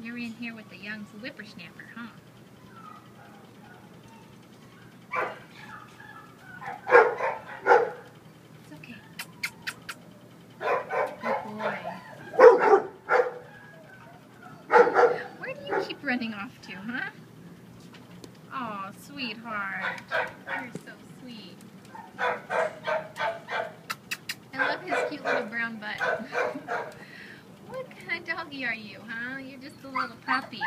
You're in here with the young whippersnapper, huh? It's okay. Good boy. Where do you keep running off to, huh? Oh, sweetheart. You're so sweet. I love his cute little brown butt. What kind of doggy are you, huh? You're just a little puppy.